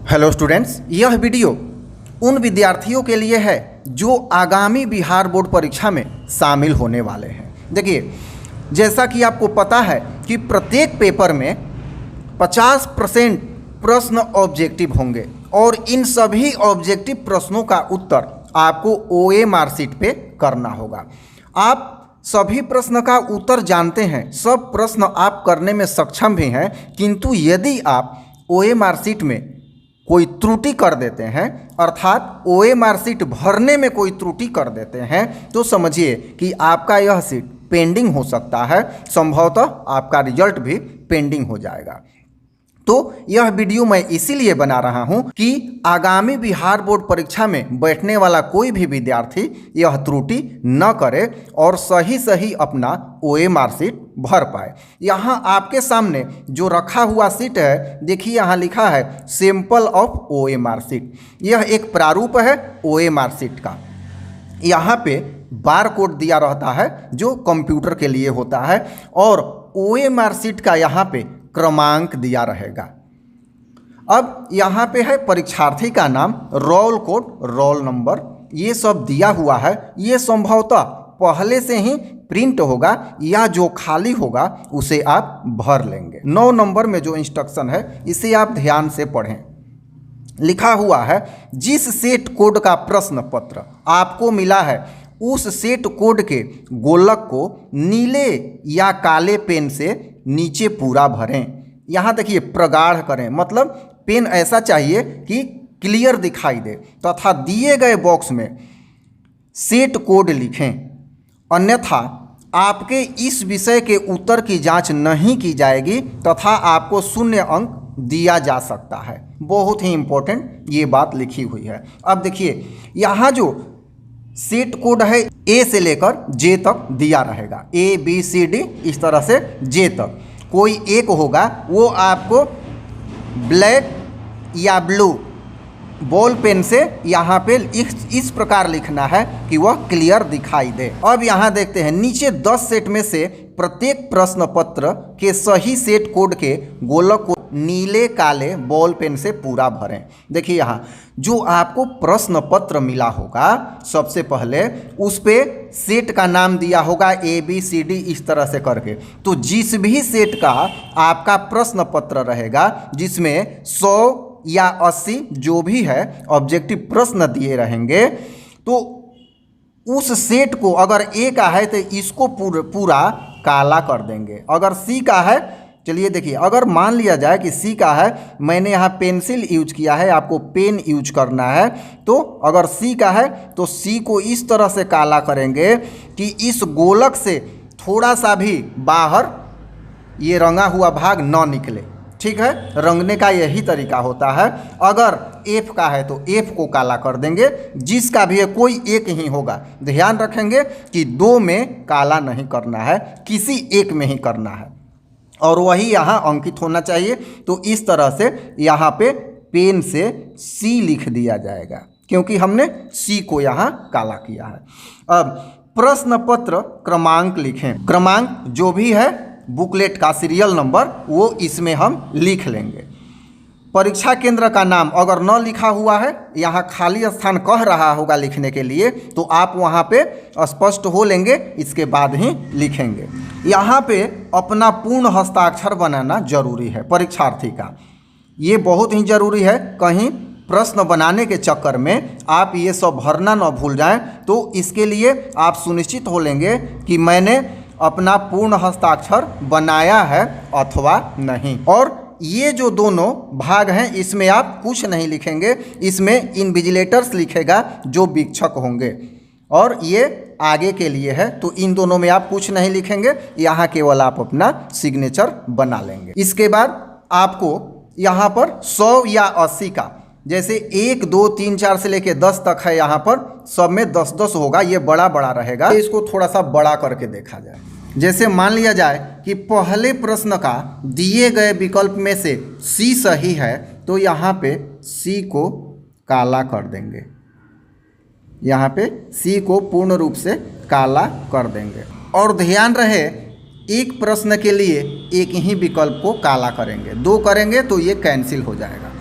Hello students, यह video उन विद्यार्थियों के लिए है जो आगामी बिहार बोर्ड परीक्षा में शामिल होने वाले हैं। देखिए, जैसा कि आपको पता है कि प्रत्येक पेपर में 50% प्रश्न ऑब्जेक्टिव होंगे और इन सभी ऑब्जेक्टिव प्रश्नों का उत्तर आपको ओए मार्कशीट पे करना होगा। आप सभी प्रश्न का उत्तर जानते हैं, सब प्रश्न आप करने में सक्षम भी हैं, किंतु यदि आप ओए मार्कशीट में कोई त्रुटि कर देते हैं, अर्थात ओए मार्कशीट भरने में कोई त्रुटि कर देते हैं, तो समझिए कि आपका यह सीट पेंडिंग हो सकता है, संभवतः आपका रिजल्ट भी पेंडिंग हो जाएगा। तो यह वीडियो मैं इसीलिए बना रहा हूं कि आगामी बिहार बोर्ड परीक्षा में बैठने वाला कोई भी विद्यार्थी यह त्रुटि न करे और सही अपना ओए मार्कशीट भर पाए। यहाँ आपके सामने जो रखा हुआ सीट है, देखिए यहाँ लिखा है सैंपल ऑफ ओए मार्कशीट। यह एक प्रारूप है ओए मार्कशीट का। यहाँ पे बार कोड दिया रहता है जो कंप्यूटर के लिए होता है और ओए मार्कशीट का यहाँ पे क्रमांक दिया रहेगा। अब यहाँ पे है परीक्षार्थी का नाम, रोल कोड, रोल नंबर, ये सब दिया हुआ है। ये संभवतः पहले से ही प्रिंट होगा या जो खाली होगा उसे आप भर लेंगे। 9 नंबर में जो इंस्ट्रक्शन है इसे आप ध्यान से पढ़ें। लिखा हुआ है जिस सेट कोड का प्रश्न पत्र आपको मिला है उस सेट कोड के गोलक को नीले या काले पेन से नीचे पूरा भरें। यहाँ देखिए प्रगाढ़ करें, मतलब पेन ऐसा चाहिए कि क्लियर दिखाई दे, तथा दिए गए बॉक्स में सेट कोड लिखें, अन्यथा आपके इस विषय के उत्तर की जांच नहीं की जाएगी तथा आपको 0 अंक दिया जा सकता है। बहुत ही इंपॉर्टेंट ये बात लिखी हुई है। अब देखिए यहाँ जो सेट कोड है ए से लेकर जे तक दिया रहेगा, ABCD इस तरह से जे तक। कोई एक होगा वो आपको ब्लैक या ब्लू बॉल पेन से यहाँ पे इस प्रकार लिखना है कि वह क्लियर दिखाई दे। अब यहाँ देखते हैं नीचे 10 सेट में से प्रत्येक प्रश्न पत्र के सही सेट कोड के गोलक को नीले काले बॉल पेन से पूरा भरें। देखिए यहाँ जो आपको प्रश्न पत्र मिला होगा, सबसे पहले उस पे सेट का नाम दिया होगा ABCD इस तरह से करके। तो जिस भी सेट का आपका प्रश्न पत्र रहेगा जिसमें 100 या 80 जो भी है ऑब्जेक्टिव प्रश्न दिए रहेंगे, तो उस सेट को अगर A का है तो इसको पूरा काला कर देंगे। अगर C का है, चलिए देखिए, अगर मान लिया जाए कि C का है, मैंने यहाँ पेंसिल यूज किया है, आपको पेन यूज करना है, तो अगर C का है तो C को इस तरह से काला करेंगे कि इस गोलक से थोड़ा सा भी बाहर ये रंगा हुआ भाग न निकले। ठीक है, रंगने का यही तरीका होता है। अगर F का है तो F को काला कर देंगे, जिसका भी है कोई एक ही होगा। ध्यान रखेंगे कि 2 में काला नहीं करना है, किसी एक में ही करना है और वही यहाँ अंकित होना चाहिए। तो इस तरह से यहाँ पे पेन से C लिख दिया जाएगा क्योंकि हमने C को यहाँ काला किया है। अब प्रश्न पत्र क्रमांक लिखें। क्रमांक जो भी है बुकलेट का सीरियल नंबर वो इसमें हम लिख लेंगे। परीक्षा केंद्र का नाम अगर न लिखा हुआ है, यहाँ खाली स्थान कह रहा होगा लिखने के लिए, तो आप वहाँ पे स्पष्ट हो लेंगे, इसके बाद ही लिखेंगे। यहाँ पे अपना पूर्ण हस्ताक्षर बनाना जरूरी है परीक्षार्थी का, ये बहुत ही जरूरी है। कहीं प्रश्न बनाने के चक्कर में आप ये सब भरना न भूल जाएं, तो इसके लिए आप सुनिश्चित हो लेंगे कि मैंने अपना पूर्ण हस्ताक्षर बनाया है अथवा नहीं। और ये जो दोनों भाग हैं इसमें आप कुछ नहीं लिखेंगे, इसमें इन्विजिलेटर्स लिखेगा जो वीक्षक होंगे, और ये आगे के लिए है, तो इन दोनों में आप कुछ नहीं लिखेंगे, यहाँ केवल आप अपना सिग्नेचर बना लेंगे। इसके बाद आपको यहाँ पर 100 या 80 का, जैसे 1 2 3 4 से लेके 10 तक है, यहाँ पर सब में 10-10 होगा, ये बड़ा रहेगा। इसको थोड़ा सा बड़ा करके देखा जाए। जैसे मान लिया जाए कि पहले प्रश्न का दिए गए विकल्प में से C सही है, तो यहाँ पे C को काला कर देंगे, यहाँ पे C को पूर्ण रूप से काला कर देंगे। और ध्यान रहे एक प्रश्न के लिए एक ही विकल्प को काला करेंगे, 2 करेंगे तो ये कैंसिल हो जाएगा।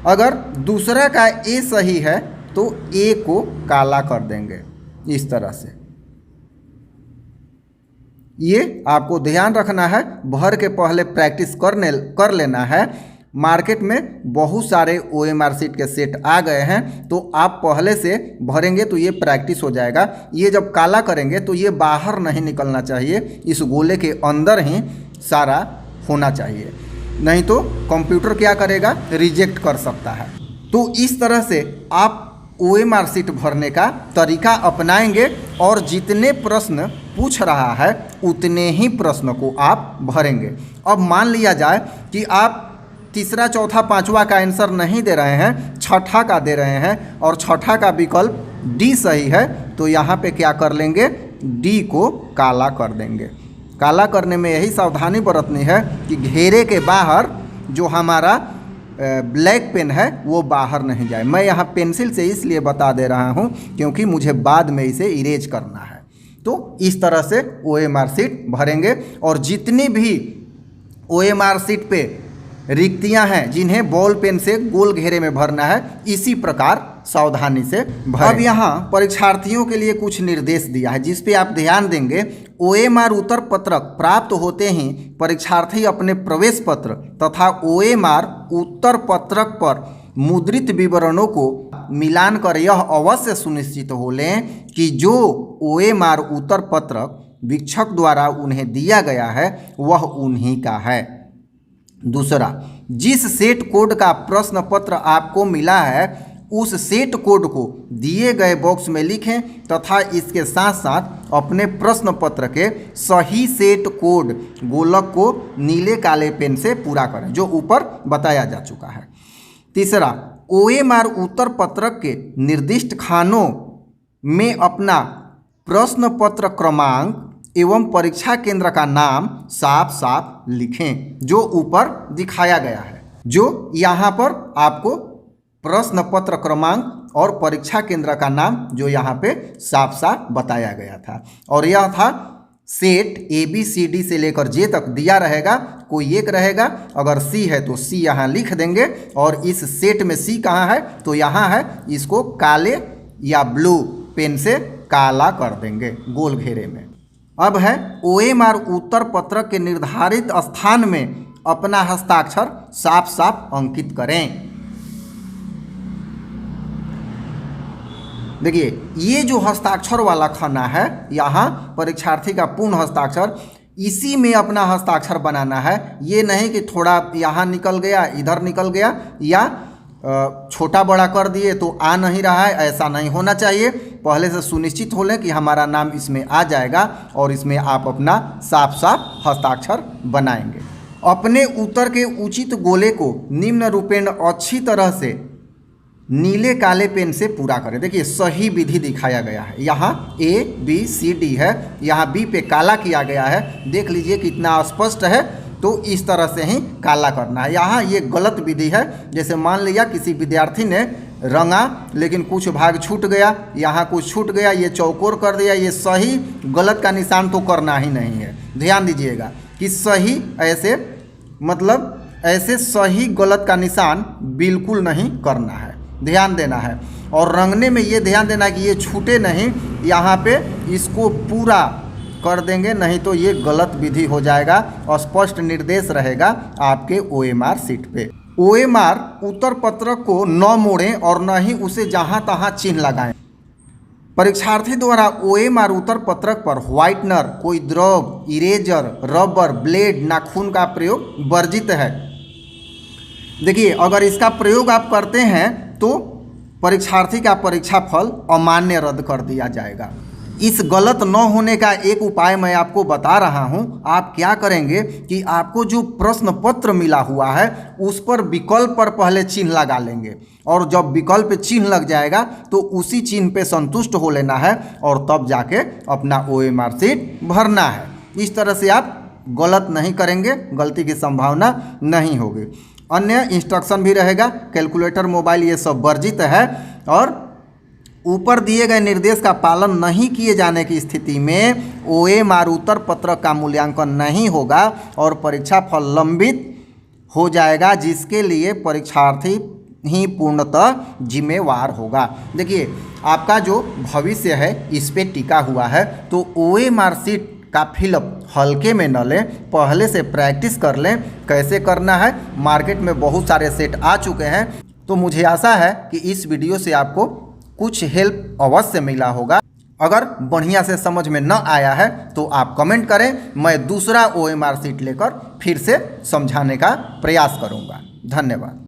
अगर दूसरा का ए सही है तो ए को काला कर देंगे इस तरह से। ये आपको ध्यान रखना है, भर के पहले प्रैक्टिस कर लेना है। मार्केट में बहुत सारे OMR शीट के सेट आ गए हैं, तो आप पहले से भरेंगे तो ये प्रैक्टिस हो जाएगा। ये जब काला करेंगे तो ये बाहर नहीं निकलना चाहिए, इस गोले के अंदर ही सारा होना चाहिए, नहीं तो कंप्यूटर क्या करेगा, रिजेक्ट कर सकता है। तो इस तरह से आप OMR शीट भरने का तरीका अपनाएंगे और जितने प्रश्न पूछ रहा है उतने ही प्रश्न को आप भरेंगे। अब मान लिया जाए कि आप तीसरा, चौथा, पांचवा का आंसर नहीं दे रहे हैं, छठा का दे रहे हैं और छठा का विकल्प डी सही है, तो यहाँ पे क्या कर लेंगे, डी को काला कर देंगे। काला करने में यही सावधानी बरतनी है कि घेरे के बाहर जो हमारा ब्लैक पेन है वो बाहर नहीं जाए। मैं यहाँ पेंसिल से इसलिए बता दे रहा हूँ क्योंकि मुझे बाद में इसे इरेज करना है। तो इस तरह से OMR शीट भरेंगे और जितनी भी OMR शीट पे रिक्तियां हैं जिन्हें बॉल पेन से गोल घेरे में भरना है, इसी प्रकार सावधानी से भरें। अब यहाँ परीक्षार्थियों के लिए कुछ निर्देश दिया है जिस पे आप ध्यान देंगे। OMR उत्तर पत्रक प्राप्त होते ही परीक्षार्थी अपने प्रवेश पत्र तथा OMR उत्तर पत्रक पर मुद्रित विवरणों को मिलान कर यह अवश्य सुनिश्चित हो लें कि जो OMR उत्तर पत्रक वीक्षक द्वारा उन्हें दिया गया है वह उन्हीं का है। दूसरा, जिस सेट कोड का प्रश्न पत्र आपको मिला है उस सेट कोड को दिए गए बॉक्स में लिखें तथा इसके साथ साथ अपने प्रश्न पत्र के सही सेट कोड गोलक को नीले काले पेन से पूरा करें, जो ऊपर बताया जा चुका है। तीसरा, OMR उत्तर पत्रक के निर्दिष्ट खानों में अपना प्रश्न पत्र क्रमांक एवं परीक्षा केंद्र का नाम साफ साफ लिखें, जो ऊपर दिखाया गया है। जो यहाँ पर आपको प्रश्न पत्र क्रमांक और परीक्षा केंद्र का नाम जो यहाँ पे साफ साफ बताया गया था, और यह था सेट ABCD से लेकर J तक दिया रहेगा, कोई एक रहेगा। अगर C है तो C यहाँ लिख देंगे, और इस सेट में C कहाँ है तो यहाँ है, इसको काले या ब्लू पेन से काला कर देंगे गोल घेरे में। अब है OMR उत्तर पत्रक के निर्धारित स्थान में अपना हस्ताक्षर साफ साफ अंकित करें। देखिए, ये जो हस्ताक्षर वाला खाना है, यहाँ परीक्षार्थी का पूर्ण हस्ताक्षर, इसी में अपना हस्ताक्षर बनाना है। ये नहीं कि थोड़ा यहाँ निकल गया, इधर निकल गया, या छोटा बड़ा कर दिए तो आ नहीं रहा है, ऐसा नहीं होना चाहिए। पहले से सुनिश्चित हो लें कि हमारा नाम इसमें आ जाएगा और इसमें आप अपना साफ साफ हस्ताक्षर बनाएंगे। अपने उत्तर के उचित गोले को निम्न रूपेण अच्छी तरह से नीले काले पेन से पूरा करें। देखिए, सही विधि दिखाया गया है। यहाँ ABCD है, यहाँ B पे काला किया गया है, देख लीजिए कितना स्पष्ट है। तो इस तरह से ही काला करना है। यहाँ ये गलत विधि है। जैसे मान लिया किसी विद्यार्थी ने रंगा लेकिन कुछ भाग छूट गया, यहाँ कुछ छूट गया, ये चौकोर कर दिया, ये सही गलत का निशान तो करना ही नहीं है। ध्यान दीजिएगा कि सही ऐसे, मतलब ऐसे सही गलत का निशान बिल्कुल नहीं करना है, ध्यान देना है। और रंगने में ये ध्यान देना कि ये छूटे नहीं, यहाँ पे इसको पूरा कर देंगे, नहीं तो ये गलत विधि हो जाएगा। स्पष्ट निर्देश रहेगा आपके OMR शीट पे। OMR उत्तर पत्रक को न मोड़ें और न ही उसे जहां तहां चिन्ह लगाएं। परीक्षार्थी द्वारा OMR उत्तर पत्रक पर व्हाइटनर, कोई द्रव, इरेजर, रबर, ब्लेड, नाखून का प्रयोग वर्जित है। देखिए, अगर इसका प्रयोग आप करते हैं तो परीक्षार्थी का परीक्षा फल अमान्य रद्द कर दिया जाएगा। इस गलत न होने का एक उपाय मैं आपको बता रहा हूं। आप क्या करेंगे कि आपको जो प्रश्न पत्र मिला हुआ है उस पर विकल्प पर पहले चिन्ह लगा लेंगे, और जब विकल्प पे चिन्ह लग जाएगा तो उसी चिन्ह पे संतुष्ट हो लेना है और तब जाके अपना OMR शीट भरना है। इस तरह से आप गलत नहीं करेंगे, गलती की संभावना नहीं होगी। अन्य इंस्ट्रक्शन भी रहेगा, कैलकुलेटर, मोबाइल, ये सब वर्जित है। और ऊपर दिए गए निर्देश का पालन नहीं किए जाने की स्थिति में OMR उत्तर पत्रक का मूल्यांकन नहीं होगा और परीक्षा फल लंबित हो जाएगा, जिसके लिए परीक्षार्थी ही पूर्णतः जिम्मेवार होगा। देखिए आपका जो भविष्य है इस पे टिका हुआ है, तो OMR शीट का फिलअप हल्के में न लें, पहले से प्रैक्टिस कर लें कैसे करना है। मार्केट में बहुत सारे सेट आ चुके हैं, तो मुझे आशा है कि इस वीडियो से आपको कुछ हेल्प अवश्य मिला होगा। अगर बढ़िया से समझ में न आया है तो आप कमेंट करें, मैं दूसरा OMR शीट लेकर फिर से समझाने का प्रयास करूंगा। धन्यवाद।